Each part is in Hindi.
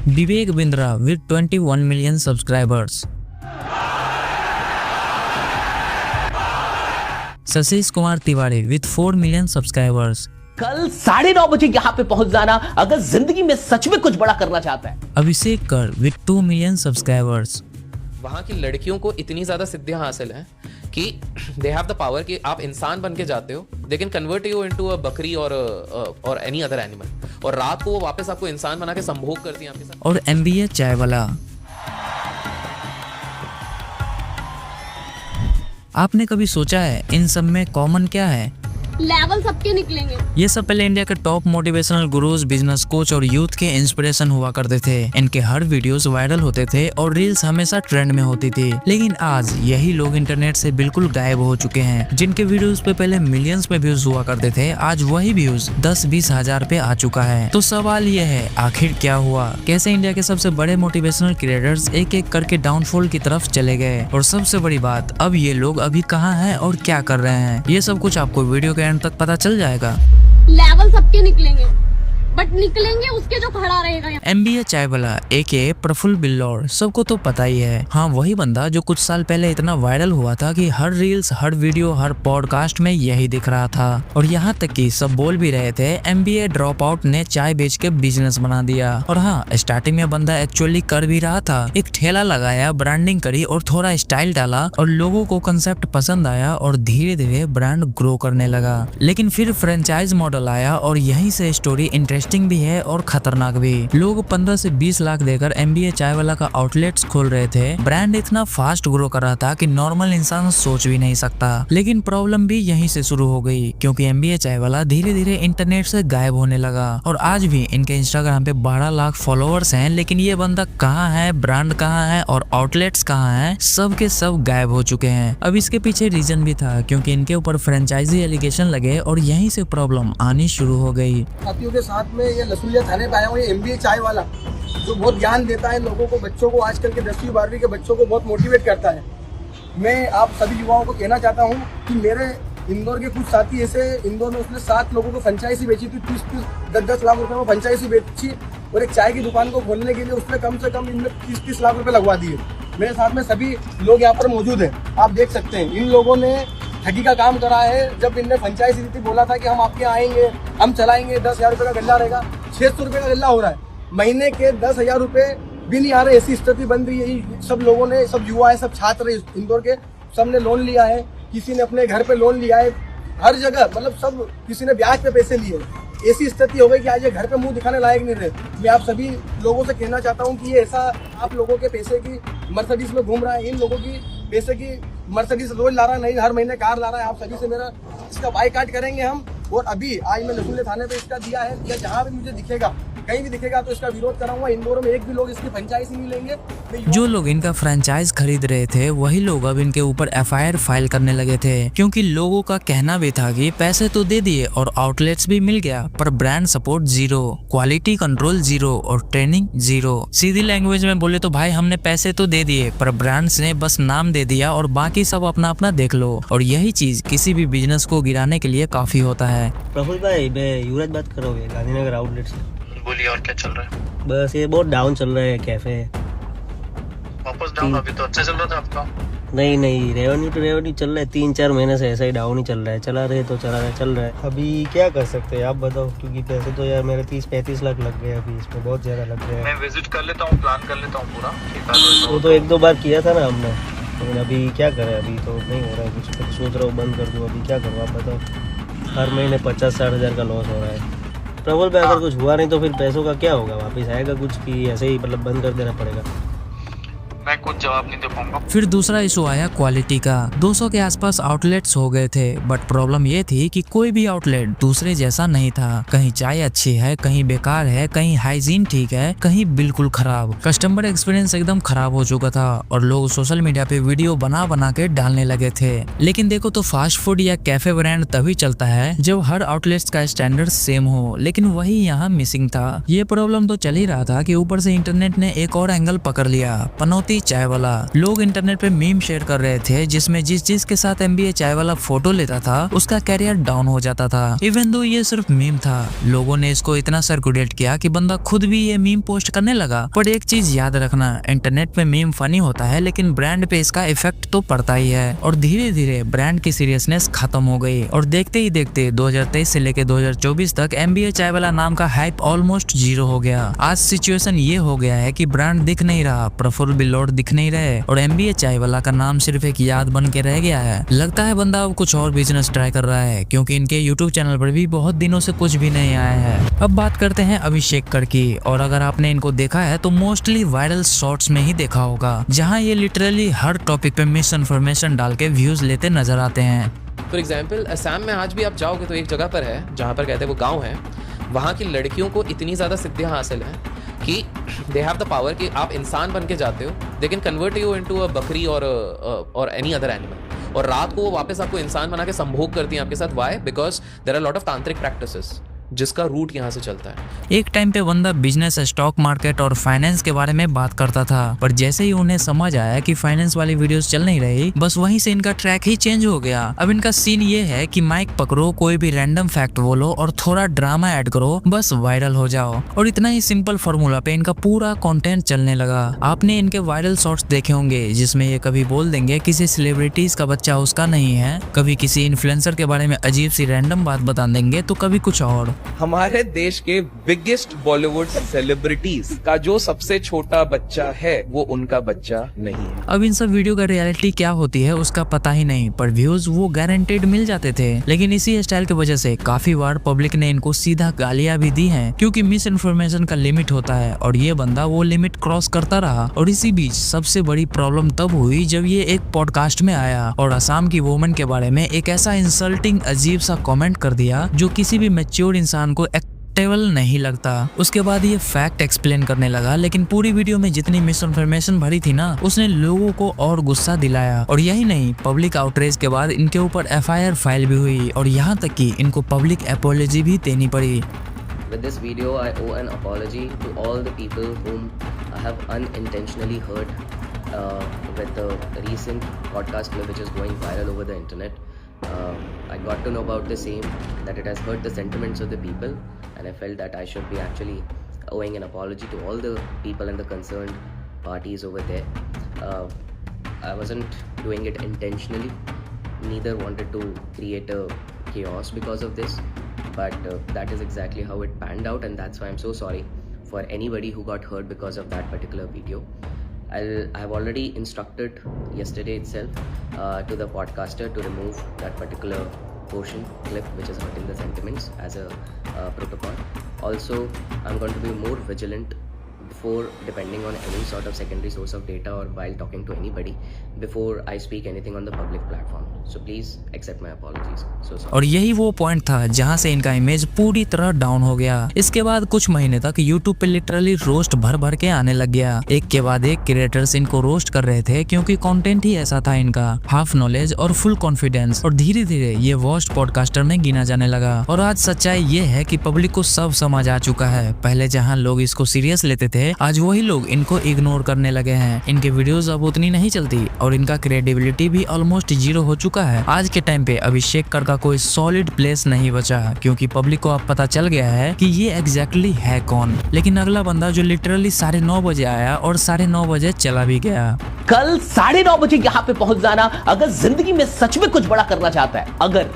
Vivek Bindra with 21 million subscribers. Satish Kumar Tiwari with 4 million subscribers. कल 9:30 बजे यहाँ पे पहुंच जाना अगर जिंदगी में सच में कुछ बड़ा करना चाहता है। अभिषेक कर with 2 million subscribers. वहाँ की लड़कियों को इतनी ज़्यादा सिद्धियाँ हासिल हैं कि दे हैव द पावर कि आप इंसान बन के जाते हो, they can convert you into a बकरी और एनी अदर एनिमल, और रात को वो वापस आपको इंसान बना के संभोग करती हैं आपके साथ। और MBA चाय वाला। आपने कभी सोचा है इन सब में कॉमन क्या है? लेवल सबके निकलेंगे। ये सब पहले इंडिया के top motivational gurus, business coach और यूथ के इंस्पिरेशन हुआ करते थे। इनके हर वीडियोस वायरल होते थे और रील्स हमेशा ट्रेंड में होती थी। लेकिन आज यही लोग इंटरनेट से बिल्कुल गायब हो चुके हैं। जिनके वीडियोस पे पहले मिलियंस में व्यूज हुआ करते थे, आज वही व्यूज 10-20 हजार पे आ चुका है। तो सवाल ये है, आखिर क्या हुआ? कैसे इंडिया के सबसे बड़े मोटिवेशनल क्रिएटर्स एक एक करके डाउनफॉल की तरफ चले गए? और सबसे बड़ी बात, अब ये लोग अभी कहाँ हैं और क्या कर रहे हैं? ये सब कुछ आपको वीडियो के एंड तक पता चल जाएगा। लेवल सबके निकलेंगे, बट निकलेंगे उसके जो खड़ा रहेगा। MBA चाय वाला एके प्रफुल्ल बिल्लौर सबको तो पता ही है। हाँ, वही बंदा जो कुछ साल पहले इतना वायरल हुआ था कि हर रील्स, हर वीडियो, हर पॉडकास्ट में यही दिख रहा था। और यहाँ तक कि सब बोल भी रहे थे MBA ड्रॉप आउट ने चाय बेच के बिजनेस बना दिया। और हाँ, स्टार्टिंग में बंदा एक्चुअली कर भी रहा था। एक ठेला लगाया, ब्रांडिंग करी और थोड़ा स्टाइल डाला और लोगों को कंसेप्ट पसंद आया और धीरे धीरे ब्रांड ग्रो करने लगा। लेकिन फिर फ्रेंचाइज मॉडल आया और यहीं से स्टोरी इंटरेस्टिंग भी है और खतरनाक भी। लोग 15 से 20 लाख देकर MBA चाय वाला का आउटलेट्स खोल रहे थे। ब्रांड इतना फास्ट ग्रो कर रहा था कि नॉर्मल इंसान सोच भी नहीं सकता। लेकिन प्रॉब्लम भी यहीं से शुरू हो गई, क्योंकि MBA चाय वाला धीरे धीरे इंटरनेट से गायब होने लगा। और आज भी इनके इंस्टाग्राम पे 12 लाख फॉलोअर्स हैं, लेकिन ये बंदा कहाँ है, ब्रांड कहाँ है और आउटलेट्स कहाँ है, सब के सब गायब हो चुके हैं। अब इसके पीछे रीजन भी था, क्योंकि इनके ऊपर फ्रेंचाइजी एलिगेशन लगे और यहीं से प्रॉब्लम आनी शुरू हो गई। साथियों के साथ में ये लसूलिया थाने पे आया हूँ, ये MBA चाय वाला जो बहुत ज्ञान देता है लोगों को, बच्चों को, आजकल के 10वीं 12वीं के बच्चों को बहुत मोटिवेट करता है। मैं आप सभी युवाओं को कहना चाहता हूँ कि मेरे इंदौर के कुछ साथी ऐसे, इंदौर में उसने 7 लोगों को फ्रेंचाइजी बेची थी, 30-30, 10-10 लाख रुपए में फ्रेंचाइजी बेची। और एक चाय की दुकान को खोलने के लिए उसने कम से कम इनमें 30-30 लाख रुपए लगवा दिए। मेरे साथ में सभी लोग यहाँ पर मौजूद हैं, आप देख सकते हैं। इन लोगों ने ठगी का काम करा है। जब इनने फ्रेंचाइजी दी थी, बोला था कि हम आपके यहाँ आएंगे, हम चलाएंगे, 10,000 रुपये का गल्ला रहेगा। 600 रुपये का गल्ला हो रहा है, महीने के 10,000 रुपये भी नहीं आ रहे। ऐसी स्थिति बन रही है। यही सब लोगों ने, सब युवा है, सब छात्र इंदौर के, सब ने लोन लिया है। किसी ने अपने घर पे लोन लिया है, हर जगह मतलब सब, किसी ने ब्याज पे पैसे लिए। ऐसी स्थिति हो गई कि आज ये घर पे मुंह दिखाने लायक नहीं रहे। मैं आप सभी लोगों से कहना चाहता हूँ कि ये ऐसा आप लोगों के पैसे की मर्सिडीज में घूम रहा है, इन लोगों की पैसे की मर्सिडीज रोज ला रहा है, नहीं हर महीने कार ला रहा है। आप सभी से मेरा इसका बाइकाट करेंगे हम। और अभी आज मैं लसूलिया थाने पे इसका दिया है, या जहाँ भी मुझे दिखेगा, कहीं भी दिखेगा तो इसका विरोध कराऊंगा। इंदौर में एक भी लोग इसकी फ्रेंचाइजी नहीं लेंगे। जो लोग इनका फ्रेंचाइज खरीद रहे थे, वही लोग अब इनके ऊपर FIR फाइल करने लगे थे, क्योंकि लोगों का कहना भी था कि पैसे तो दे दिए और आउटलेट्स भी मिल गया, पर ब्रांड सपोर्ट 0, क्वालिटी कंट्रोल 0 और ट्रेनिंग 0। सीधी लैंग्वेज में बोले तो भाई, हमने पैसे तो दे दिए, पर ब्रांड्स ने बस नाम दे दिया और बाकी सब अपना अपना देख लो। और यही चीज किसी भी बिजनेस को गिराने के लिए काफी होता है। प्रफुल्ल भाई, मैं युवराज बात कर रहा हूँ गांधीनगर आउटलेट से। बोलिए, और क्या चल रहा है? बस ये बहुत डाउन चल रहा है कैफे। वापस डाउन? अभी तो अच्छा चल रहा था आपका। नहीं, रेवेन्यू तो रेवेन्यू चल रहा है, 3-4 महीने से ऐसा ही डाउन ही चल रहा है। चला रहे तो चला रहा, चल रहा है। अभी क्या कर सकते हैं आप बताओ, क्योंकि पैसे तो यार मेरे 30-35 लाख लग गए अभी, इसमें बहुत ज्यादा लग गए। मैं विजिट कर लेता हूँ, प्लान कर लेता हूँ पूरा। वो तो 1-2 बार किया था ना हमने, लेकिन अभी क्या करें, अभी तो नहीं हो रहा है कुछ। तो सोच रहा हूँ बंद कर दूँ, अभी क्या करूँ आप बताओ। हर महीने 50-60 हज़ार का लॉस हो रहा है। प्रबल पे अगर कुछ हुआ नहीं तो फिर पैसों का क्या होगा, वापस आएगा कुछ कि ऐसे ही मतलब बंद कर देना पड़ेगा? मैं कुछ जवाब नहीं दे पाऊंगा। फिर दूसरा इशू आया क्वालिटी का। 200 के आसपास आउटलेट्स हो गए थे, बट प्रॉब्लम ये थी कि कोई भी आउटलेट दूसरे जैसा नहीं था। कहीं चाय अच्छी है, कहीं बेकार है, कहीं हाइजीन ठीक है, कहीं बिल्कुल खराब। कस्टमर एक्सपीरियंस एकदम खराब हो चुका था और लोग सोशल मीडिया पे वीडियो बना बना के डालने लगे थे। लेकिन देखो तो फास्ट फूड या कैफे ब्रांड तभी चलता है जब हर आउटलेट्स का स्टैंडर्ड सेम हो, लेकिन वही यहाँ मिसिंग था। ये प्रॉब्लम तो चल ही रहा था कि ऊपर से इंटरनेट ने एक और एंगल पकड़ लिया, पनौती चाय वाला। लोग इंटरनेट पे मीम शेयर कर रहे थे जिसमें जिस चीज के साथ NBA चाय वाला फोटो लेता था उसका कैरियर डाउन हो जाता था। इवन दो ये सिर्फ मीम था, लोगों ने इसको इतना सर्कुलेट किया कि बंदा खुद भी ये मीम पोस्ट करने लगा। पर एक चीज याद रखना, इंटरनेट पे मीम फनी होता है लेकिन ब्रांड पे इसका इफेक्ट तो पड़ता ही है। और धीरे धीरे ब्रांड की सीरियसनेस खत्म हो गई और देखते ही देखते 2023 से लेके 2024 तक NBA चाय वाला नाम का हाइप ऑलमोस्ट जीरो हो गया। आज सिचुएशन ये हो गया है कि ब्रांड दिख नहीं रहा, प्रफुल्ल बिल्डौर दिख नहीं रहे और NBA चाय वाला का नाम सिर्फ एक याद बन के रह गया है। लगता है बंदा अब कुछ और बिजनेस ट्राई कर रहा है क्योंकि इनके YouTube चैनल पर भी बहुत दिनों से कुछ भी नहीं आया है। अब बात करते हैं अभिषेक कर की, और अगर आपने इनको देखा है तो मोस्टली वायरल शॉर्ट्स में ही देखा होगा जहाँ ये लिटरली हर टॉपिक पे मिस इन्फॉर्मेशन डाल के व्यूज लेते नजर आते हैं। फॉर एग्जाम्पल असम में आज भी आप जाओगे तो एक जगह पर है जहाँ पर कहते हैं वो गांव है, वहाँ की लड़कियों को इतनी ज़्यादा सिद्धियाँ हासिल हैं कि दे हैव द पावर कि आप इंसान बन के जाते हो, they can convert you into a बकरी और एनी अदर एनिमल, और रात को वो वापस आपको इंसान बना के संभोग करती हैं आपके साथ। Why? Because there are lot of tantric practices जिसका रूट यहाँ से चलता है। एक टाइम पे बंदा बिजनेस, स्टॉक मार्केट और फाइनेंस के बारे में बात करता था, पर जैसे ही उन्हें समझ आया कि फाइनेंस वाली वीडियोस चल नहीं रही, बस वहीं से इनका ट्रैक ही चेंज हो गया। अब इनका सीन ये है कि माइक पकड़ो, कोई भी रैंडम फैक्ट बोलो और थोड़ा ड्रामा ऐड करो, बस वायरल हो जाओ। और इतना ही सिंपल फॉर्मूला पे इनका पूरा कंटेंट चलने लगा। आपने इनके वायरल शॉर्ट्स देखे होंगे जिसमें ये कभी बोल देंगे किसी सेलिब्रिटीज का बच्चा उसका नहीं है, कभी किसी इन्फ्लुएंसर के बारे में अजीब सी रैंडम बात बता देंगे, तो कभी कुछ और। हमारे देश के बिगेस्ट बॉलीवुड सेलिब्रिटीज का जो सबसे छोटा बच्चा है वो उनका बच्चा नहीं है। अब इन सब वीडियो का रियलिटी क्या होती है उसका पता ही नहीं, पर व्यूज वो गारंटेड मिल जाते थे। लेकिन इसी स्टाइल की वजह से काफी बार पब्लिक ने इनको सीधा गालियां भी दी हैं, क्योंकि मिस इन्फॉर्मेशन का लिमिट होता है और ये बंदा वो लिमिट क्रॉस करता रहा। और इसी बीच सबसे बड़ी प्रॉब्लम तब हुई जब ये एक पॉडकास्ट में आया और असम की वुमेन के बारे में एक ऐसा इंसल्टिंग अजीब सा कमेंट कर दिया जो किसी भी मैच्योर इंसान को टेबल नहीं लगता। उसके बाद ये फैक्ट एक्सप्लेन करने लगा, लेकिन पूरी वीडियो में जितनी मिस इन्फॉर्मेशन भरी थी ना, उसने लोगों को और गुस्सा दिलाया। और यही नहीं, पब्लिक आउटरीच के बाद इनके ऊपर FIR फाइल भी हुई और यहाँ तक कि इनको पब्लिक अपॉलॉजी भी देनी पड़ी। With this video, I owe an apology to all the people whom I have unintentionally hurt with the recent podcast clip which is going viral over the internet. I got to know about the same, that it has hurt the sentiments of the people, and I felt that I should be actually owing an apology to all the people and the concerned parties over there. I wasn't doing it intentionally, neither wanted to create a chaos because of this, but that is exactly how it panned out, and that's why I'm so sorry for anybody who got hurt because of that particular video. I've already instructed yesterday itself to the podcaster to remove that particular portion clip which is hurting the sentiments as a protocol. Also, I'm going to be more vigilant before depending on any sort of secondary source of data or while talking to anybody before I speak anything on the public platform. So please accept my apologies. So sorry. और यही वो पॉइंट था जहां से इनका इमेज पूरी तरह डाउन हो गया। इसके बाद कुछ महीने तक यूट्यूब पे लिटरली रोस्ट भर भर के आने लग गया। एक के बाद एक क्रिएटर्स इनको रोस्ट कर रहे थे क्योंकि कंटेंट ही ऐसा था इनका, हाफ नॉलेज और फुल कॉन्फिडेंस। और धीरे धीरे ये वर्स्ट पॉडकास्टर में गिना जाने लगा। और आज सच्चाई ये है कि पब्लिक को सब समझ आ चुका है। पहले जहाँ लोग इसको सीरियस लेते थे, आज वही लोग इनको इग्नोर करने लगे हैं। इनके वीडियोस अब उतनी नहीं चलती और इनका क्रेडिबिलिटी भी ऑलमोस्ट जीरो हो चुका है। आज के टाइम पे अभिषेक कर का कोई सॉलिड प्लेस नहीं बचा क्योंकि पब्लिक को अब पता चल गया है कि ये एग्जैक्टली है कौन। लेकिन अगला बंदा जो लिटरली 9:30 बजे आया और 9:30 बजे चला भी गया। कल 9:30 बजे यहाँ पे पहुंच जाना अगर जिंदगी में सच में कुछ बड़ा करना चाहता है। अगर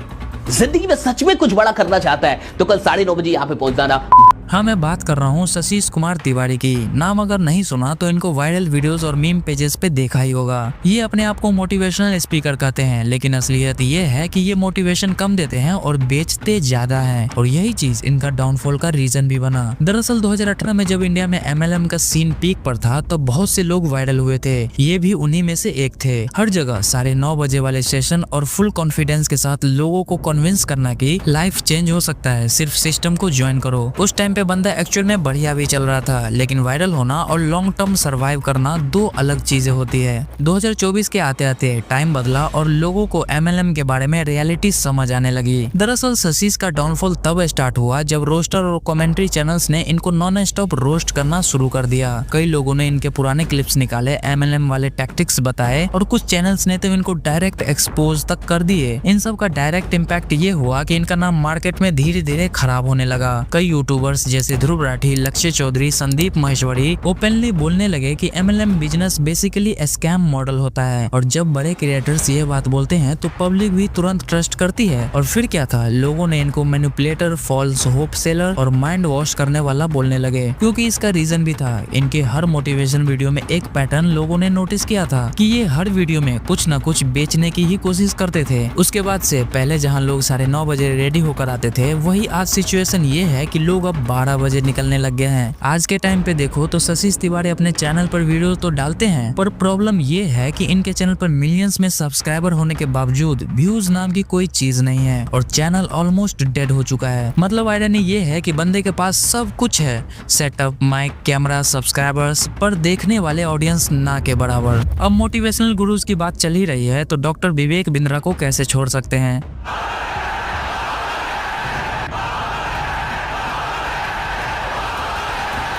जिंदगी में सच में कुछ बड़ा करना चाहता है तो कल 9:30 बजे यहाँ पे पहुंच जाना। हाँ, मैं बात कर रहा हूँ सतीश कुमार तिवारी की। नाम अगर नहीं सुना तो इनको वायरल वीडियोस और मीम पेजेस पे देखा ही होगा। ये अपने आप को मोटिवेशनल स्पीकर कहते हैं, लेकिन असलियत ये है कि ये मोटिवेशन कम देते हैं और बेचते ज्यादा हैं। और यही चीज इनका डाउनफॉल का रीजन भी बना। दरअसल 2018 में जब इंडिया में MLM का सीन पीक पर था तब बहुत से लोग वायरल हुए थे। ये भी उन्हीं में से एक थे। हर जगह 9:30 बजे वाले सेशन और फुल कॉन्फिडेंस के साथ लोगों को कन्विंस करना कि लाइफ चेंज हो सकता है, सिर्फ सिस्टम को ज्वाइन करो। उस टाइम पे बंदा एक्चुअल में बढ़िया भी चल रहा था, लेकिन वायरल होना और लॉन्ग टर्म सरवाइव करना दो अलग चीजें होती है। 2024 के आते आते टाइम बदला और लोगों को MLM के बारे में रियलिटी समझ आने लगी। दरअसल शशीष का डाउनफॉल तब स्टार्ट हुआ जब रोस्टर और कमेंट्री चैनल्स ने इनको नॉन स्टॉप रोस्ट करना शुरू कर दिया। कई लोगों ने इनके पुराने क्लिप्स निकाले, MLM वाले टैक्टिक्स बताए और कुछ चैनल्स ने तो इनको डायरेक्ट एक्सपोज तक कर दिए। इन सब का डायरेक्ट इम्पैक्ट ये हुआ कि इनका नाम मार्केट में धीरे धीरे खराब होने लगा। कई यूट्यूबर्स जैसे ध्रुव राठी, लक्ष्य चौधरी, संदीप महेश्वरी ओपनली बोलने लगे कि MLM business basically scam model होता है, और जब बड़े क्रिएटर्स ये बात बोलते हैं तो पब्लिक भी तुरंत ट्रस्ट करती है। और फिर क्या था, लोगों ने इनको मैनिपुलेटर, फॉल्स होप सेलर और माइंड वॉश करने वाला बोलने लगे। क्योंकि इसका रीजन भी था, इनके हर मोटिवेशन वीडियो में एक पैटर्न लोगों ने नोटिस किया था कि ये हर वीडियो में कुछ न कुछ बेचने की ही कोशिश करते थे। उसके बाद से पहले जहां लोग 9:30 बजे रेडी होकर आते थे, वही आज सिचुएशन ये है कि लोग अब 12 बजे निकलने लग गए हैं। आज के टाइम पे देखो तो शशीष तिवारी अपने चैनल पर वीडियो तो डालते हैं, पर प्रॉब्लम ये है कि इनके चैनल पर मिलियंस में सब्सक्राइबर होने के बावजूद व्यूज नाम की कोई चीज नहीं है और चैनल ऑलमोस्ट डेड हो चुका है। मतलब आयरनी ये है कि बंदे के पास सब कुछ है, सेटअप, माइक, कैमरा, सब्सक्राइबर्स, पर देखने वाले ऑडियंस ना के बराबर। अब मोटिवेशनल गुरुज की बात चल ही रही है तो डॉक्टर विवेक बिंद्रा को कैसे छोड़ सकते हैं।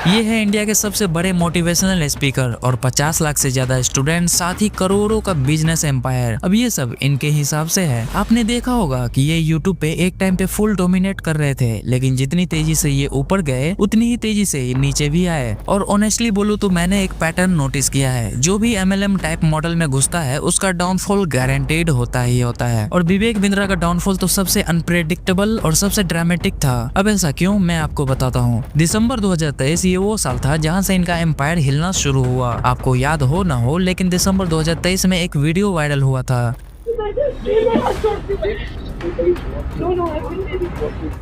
ये है इंडिया के सबसे बड़े मोटिवेशनल स्पीकर और 50 लाख से ज्यादा स्टूडेंट, साथ ही करोड़ों का बिजनेस एम्पायर। अब ये सब इनके हिसाब से है। आपने देखा होगा कि ये यूट्यूब पे एक टाइम पे फुल डोमिनेट कर रहे थे, लेकिन जितनी तेजी से ये ऊपर गए उतनी ही तेजी से ये नीचे भी आए। और ऑनेस्टली बोलूं तो मैंने एक पैटर्न नोटिस किया है, जो भी MLM टाइप मॉडल में घुसता है उसका डाउनफॉल गारंटेड होता ही होता है। और विवेक बिंद्रा का डाउनफॉल तो सबसे अनप्रेडिक्टेबल और सबसे ड्रामेटिक था। अब ऐसा क्यों, मैं आपको बताता हूँ। दिसंबर 2023 वो साल था जहां से इनका एम्पायर हिलना शुरू हुआ। आपको याद हो ना हो, लेकिन दिसंबर 2023 में एक वीडियो वायरल हुआ था।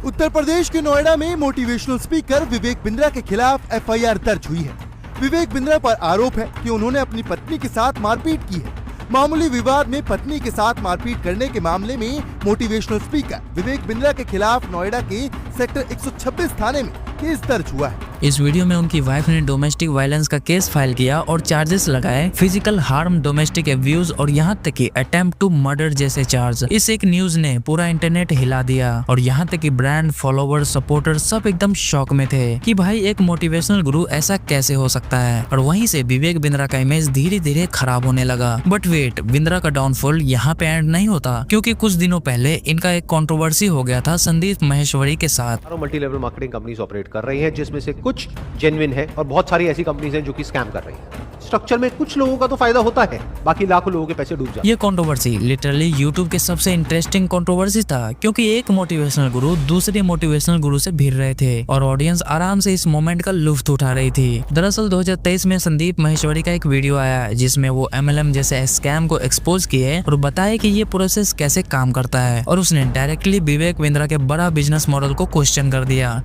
उत्तर प्रदेश के नोएडा में मोटिवेशनल स्पीकर विवेक बिंद्रा के खिलाफ FIR दर्ज हुई है। विवेक बिंद्रा पर आरोप है कि उन्होंने अपनी पत्नी के साथ मारपीट की है। मामूली विवाद में पत्नी के साथ मारपीट करने के मामले में मोटिवेशनल स्पीकर विवेक बिंद्रा के खिलाफ नोएडा के सेक्टर 126 थाने में केस दर्ज हुआ है। इस वीडियो में उनकी वाइफ ने डोमेस्टिक वायलेंस का केस फाइल किया और चार्जेस लगाए, फिजिकल हार्म, डोमेस्टिक अब्यूज और यहाँ तक कि अटेम्प्ट टू मर्डर जैसे चार्ज। इस एक न्यूज ने पूरा इंटरनेट हिला दिया और यहाँ तक कि ब्रांड, फॉलोवर, सपोर्टर सब एकदम शॉक में थे कि भाई एक मोटिवेशनल गुरु ऐसा कैसे हो सकता है। और वहीं से विवेक बिंद्रा का इमेज धीरे धीरे खराब होने लगा। बट वेट, बिंद्रा का डाउनफॉल यहाँ पे एंड नहीं होता, क्योंकि कुछ दिनों पहले इनका एक कंट्रोवर्सी हो गया था संदीप महेश्वरी के साथ। Multi level marketing companies operate कर रही हैं, जिसमें से कुछ जेन्युइन है और बहुत सारी ऐसी कंपनीज हैं जो कि स्कैम कर रही हैं। स्ट्रक्चर में कुछ लोगों का तो फायदा होता है, बाकी लाखों लोगों के पैसे डूब जाते हैं। ये कंट्रोवर्सी लिटरली यूट्यूब के सबसे इंटरेस्टिंग कंट्रोवर्सी था, क्योंकि एक मोटिवेशनल गुरु दूसरे मोटिवेशनल गुरु से भिड़ रहे थे और ऑडियंस आराम से इस मोमेंट का लुत्फ उठा रही थी। दरअसल 2023 में संदीप महेश्वरी का एक वीडियो आया जिसमें वो MLM जैसे स्कैम को एक्सपोज किए और बताए कि ये प्रोसेस कैसे काम करता है, और उसने डायरेक्टली विवेक बिंद्रा के बड़ा बिजनेस मॉडल को क्वेश्चन कर दिया।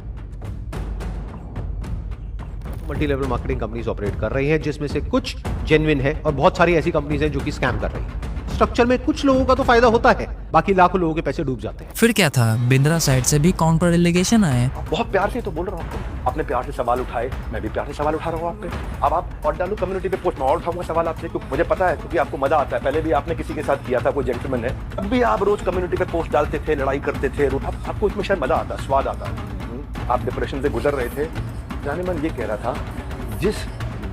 Multi level marketing companies operate कर रही हैं, जिसमें से कुछ जेन्युइन है और बहुत सारी ऐसी कंपनीज हैं जो कि स्कैम कर रही हैं। स्ट्रक्चर में कुछ लोगों का तो फायदा होता है, बाकी लाखों लोगों के पैसे डूब जाते हैं। फिर क्या था, बिंद्रा साइड से भी काउंटर एलिगेशन आए। बहुत प्यार से तो बोल रहा हूँ आपको, आपने प्यार से सवाल उठाए, मैं भी प्यार से सवाल उठा रहा हूँ आप पे। अब आप और डालू कम्युनिटी पे पोस्ट में और उठाऊंगा सवाल आपसे, क्योंकि मुझे पता है, क्योंकि आपको मजा आता है। पहले भी आपने किसी के साथ किया था, कोई जेंटलमैन है, अब भी आप रोज कम्युनिटी पे पोस्ट डालते थे, लड़ाई करते थे, आपको इसमें शायद मजा आता, स्वाद आता। आप डिप्रेशन से गुजर रहे थे। जाने मन ये कह रहा था, जिस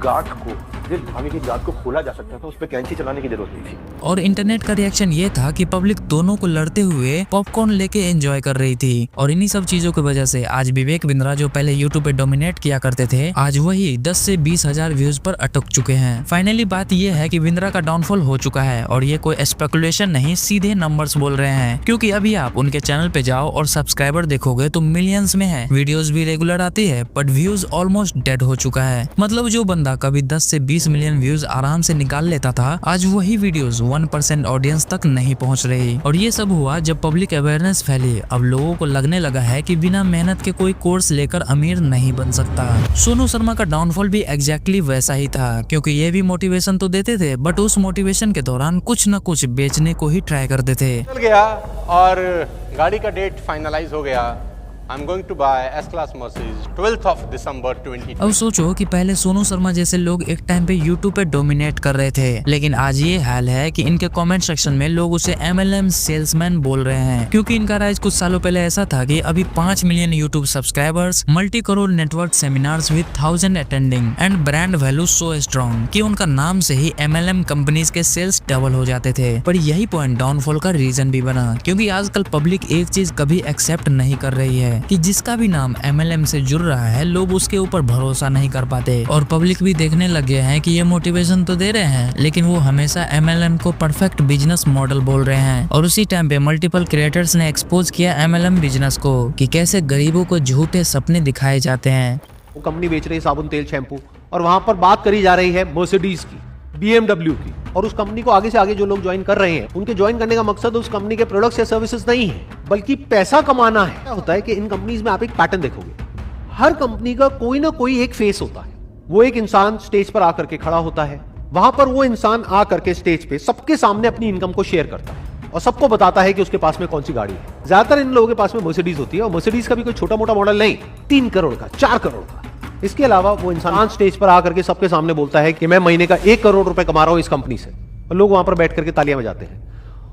गांठ को, जिस धागे की गांठ को खोला जा सकता था, उस पे कैंची चलाने की जरूरत नहीं थी। और इंटरनेट का रिएक्शन ये था कि पब्लिक दोनों को लड़ते हुए पॉपकॉर्न लेके एंजॉय कर रही थी। और इन्हीं सब चीजों की वजह से आज विवेक बिंद्रा जो पहले यूट्यूब पे डोमिनेट किया करते थे, आज वही 10 से 20 हजार व्यूज पर अटक चुके हैं। फाइनली बात ये है कि बिंद्रा का डाउनफॉल हो चुका है और ये कोई स्पेकुलेशन नहीं, सीधे नंबर्स बोल रहे हैं। क्योंकि अभी आप उनके चैनल पे जाओ और सब्सक्राइबर देखोगे तो मिलियंस में है, वीडियोस भी रेगुलर आती है, बट व्यूज ऑलमोस्ट डेड हो चुका है। मतलब जो बंदा कभी 10 से 20 मिलियन व्यूज आराम से निकाल लेता था, आज वही वीडियोस 1% ऑडियंस तक नहीं पहुंच रही। और ये सब हुआ जब पब्लिक अवेयरनेस फैली। अब लोगों को लगने लगा है कि बिना मेहनत के कोई कोर्स लेकर अमीर नहीं बन सकता। सोनू शर्मा का डाउनफॉल भी एग्जैक्टली वैसा ही था, क्योंकि ये भी मोटिवेशन तो देते थे, बट उस मोटिवेशन के दौरान कुछ न कुछ बेचने को ही ट्राई करते थे। चल गया और गाड़ी का डेट फाइनलाइज हो गया, I'm going to buy S-Class Mercedes 12th of December 2020. अब सोचो कि पहले सोनू शर्मा जैसे लोग एक टाइम पे यूट्यूब पे डोमिनेट कर रहे थे, लेकिन आज ये हाल है कि इनके कमेंट सेक्शन में लोग उसे MLM सेल्समैन बोल रहे हैं, क्योंकि इनका राइज कुछ सालों पहले ऐसा था कि अभी 5 million YouTube subscribers, multi crore network seminars with 1000 attending and brand value so strong कि उनका नाम से ही MLM कंपनीज के सेल्स डबल हो जाते थे। पर यही पॉइंट डाउनफॉल का रीजन भी बना, क्योंकि आजकल पब्लिक एक चीज कभी एक्सेप्ट नहीं कर रही है कि जिसका भी नाम MLM से जुड़ रहा है लोग उसके ऊपर भरोसा नहीं कर पाते, और पब्लिक भी देखने लग गए हैं कि ये मोटिवेशन तो दे रहे हैं लेकिन वो हमेशा MLM को परफेक्ट बिजनेस मॉडल बोल रहे हैं। और उसी टाइम पे मल्टीपल क्रिएटर्स ने एक्सपोज किया MLM बिजनेस को कि कैसे गरीबों को झूठे सपने दिखाए जाते हैं। वो कंपनी बेच रही है साबुन, तेल, शैम्पू, और वहां पर बात करी जा रही है मर्सिडीज की, BMW की, और उस कंपनी को आगे से आगे जो लोग ज्वाइन कर रहे हैं उनके ज्वाइन करने का मकसद उस कंपनी के प्रोडक्ट्स या सर्विसेज नहीं है, बल्कि पैसा कमाना है। क्या होता है कि इन कंपनीज में आप एक पैटर्न देखोगे, हर कंपनी का कोई ना कोई एक फेस होता है। वो एक इंसान स्टेज पर आकर के खड़ा होता है, वहां पर वो इंसान आकर के स्टेज पे सबके सामने अपनी इनकम को शेयर करता है और सबको बताता है कि उसके पास में कौन सी गाड़ी है। ज्यादातर इन लोगों के पास में मर्सिडीज होती है, और मर्सिडीज का भी कोई छोटा मोटा मॉडल नहीं, 3 करोड़ का, 4 करोड़ का। इसके अलावा वो इंसान स्टेज पर आकर के सबके सामने बोलता है कि मैं महीने का 1 करोड़ रुपए कमा रहा हूं इस कंपनी से, और लोग वहां पर बैठ करके तालियां बजाते हैं।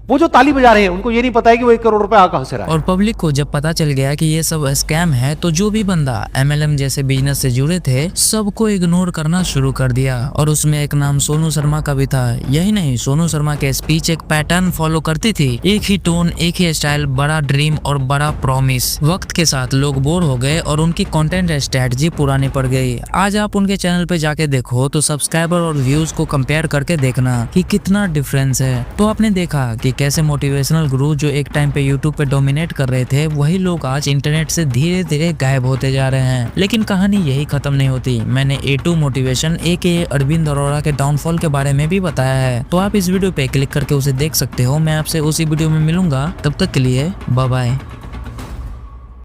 वो जो ताली बजा रहे हैं उनको ये नहीं पता है कि वो 1 करोड़ रुपए आ कहां से रहा है। और पब्लिक को जब पता चल गया कि ये सब स्कैम है, तो जो भी बंदा MLM जैसे बिजनेस से जुड़े थे सबको इग्नोर करना शुरू कर दिया। और उसमें एक नाम सोनू शर्मा का भी था। यही नहीं, सोनू शर्मा के स्पीच एक पैटर्न फॉलो करती थी, एक ही टोन, एक ही स्टाइल, बड़ा ड्रीम और बड़ा प्रॉमिस। वक्त के साथ लोग बोर हो गए और उनकी कंटेंट स्ट्रेटजी पुरानी पड़ गई। आज आप उनके चैनल पे जाके देखो तो सब्सक्राइबर और व्यूज को कंपेयर करके देखना कि कितना डिफरेंस है। तो आपने देखा कि कैसे मोटिवेशनल गुरु जो एक टाइम पे यूट्यूब पे डोमिनेट कर रहे थे, वही लोग आज इंटरनेट से धीरे धीरे गायब होते जा रहे हैं। लेकिन कहानी यही खत्म नहीं होती। मैंने A2 motivation AKA Arvind Arora के डाउनफॉल के बारे में भी बताया है, तो आप इस वीडियो पे क्लिक करके उसे देख सकते हो। मैं आपसे उसी वीडियो में मिलूंगा, तब तक के लिए बाय बाय।